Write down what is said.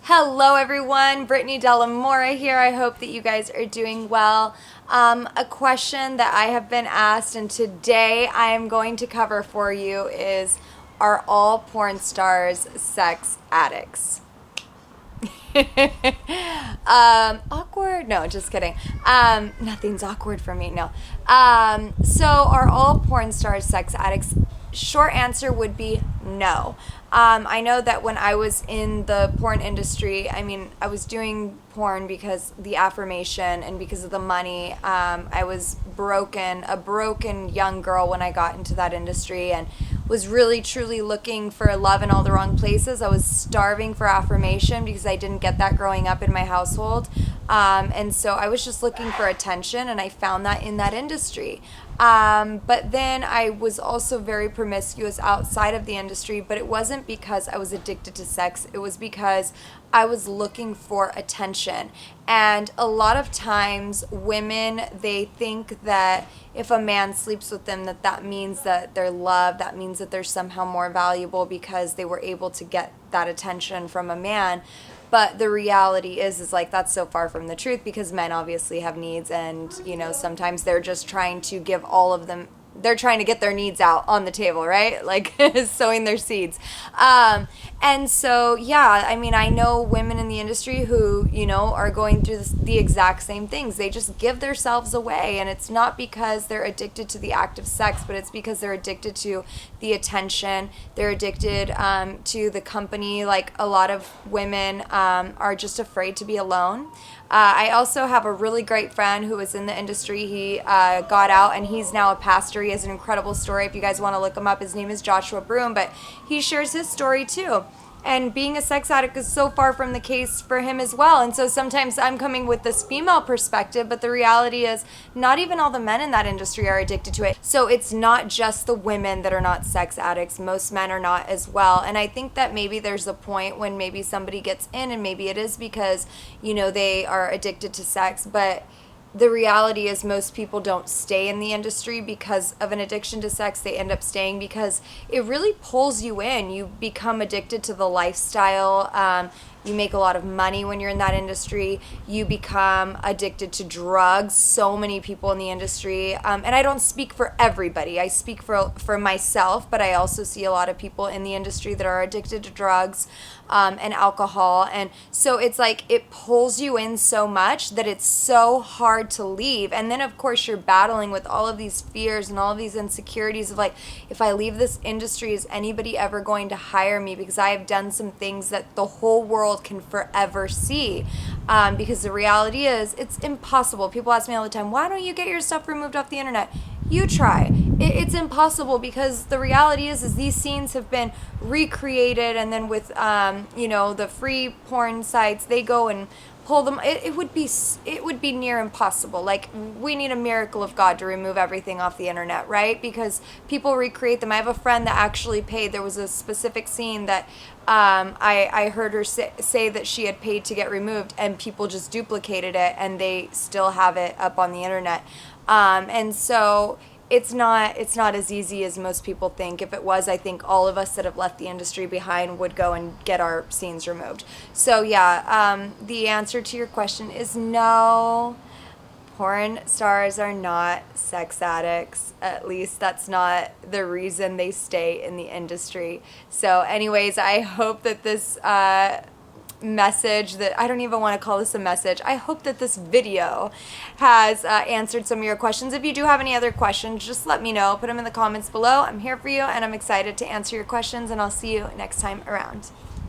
Hello everyone, Brittany Delamora here. I hope that you guys are doing well. A question that I have been asked and today I am going to cover for you is, are all porn stars sex addicts? Awkward? No, just kidding. Nothing's awkward for me, no. So are all porn stars sex addicts? Short answer would be no. I know that when I was in the porn industry, I was doing porn because the affirmation and because of the money. I was a broken young girl when I got into that industry and was really truly looking for love in all the wrong places. I was starving for affirmation because I didn't get that growing up in my household. And so I was just looking for attention, and I found that in that industry. But then I was also very promiscuous outside of the industry, but it wasn't because I was addicted to sex. It was because I was looking for attention. And a lot of times women, they think that if a man sleeps with them, that means that they're loved, that means that they're somehow more valuable because they were able to get that attention from a man. But the reality is like that's so far from the truth, because men obviously have needs, and sometimes they're just trying to give all of them, they're trying to get their needs out on the table, right? Like sowing their seeds. And so, yeah, I know women in the industry who, are going through the exact same things. They just give themselves away. And it's not because they're addicted to the act of sex, but it's because they're addicted to the attention. They're addicted to the company. Like a lot of women are just afraid to be alone. I also have a really great friend who was in the industry. He got out and he's now a pastor. He has an incredible story. If you guys want to look him up, his name is Joshua Broom, but he shares his story too. And being a sex addict is so far from the case for him as well. And so sometimes I'm coming with this female perspective, but the reality is not even all the men in that industry are addicted to it. So it's not just the women that are not sex addicts. Most men are not as well. And I think that maybe there's a point when maybe somebody gets in, and maybe it is because, they are addicted to sex, but the reality is most people don't stay in the industry because of an addiction to sex. They end up staying because it really pulls you in. You become addicted to the lifestyle. You make a lot of money when you're in that industry. You become addicted to drugs. So many people in the industry. And I don't speak for everybody. I speak for myself, but I also see a lot of people in the industry that are addicted to drugs and alcohol. And so it's like it pulls you in so much that it's so hard to leave. And then, of course, you're battling with all of these fears and all of these insecurities of like, if I leave this industry, is anybody ever going to hire me? Because I have done some things that the whole world can forever see. Because the reality is it's impossible. People ask me all the time, why don't you get your stuff removed off the internet? You try. It's impossible, because the reality is these scenes have been recreated, and then with the free porn sites, they go and pull them. It would be near impossible. Like, we need a miracle of God to remove everything off the internet, right? Because people recreate them. I have a friend that actually paid. There was a specific scene that I heard her say that she had paid to get removed, and people just duplicated it, and they still have it up on the internet. And so it's not as easy as most people think. If it was, I think all of us that have left the industry behind would go and get our scenes removed. So yeah, the answer to your question is no. Porn stars are not sex addicts. At least that's not the reason they stay in the industry. So anyways, I hope that this message, that I don't even want to call this a message, I hope that this video has answered some of your questions. If you do have any other questions, just let me know. Put them in the comments below. I'm here for you, and I'm excited to answer your questions, and I'll see you next time around.